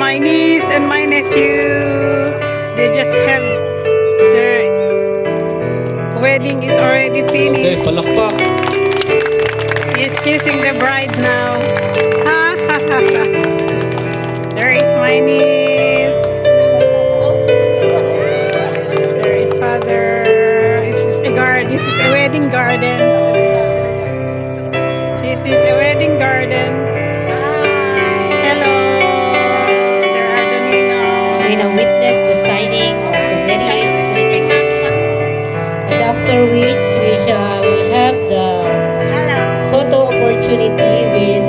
my niece and my nephew. They just have their wedding is already Okay, finished. palakpak. He's kissing the bride now. Ha ha ha ha. There is my niece. There is father. This is a garden. This is a wedding garden. This is a wedding garden. Hello. There are the We Nino. now witness the signing of the marriage, and after which we shall have the photo opportunity with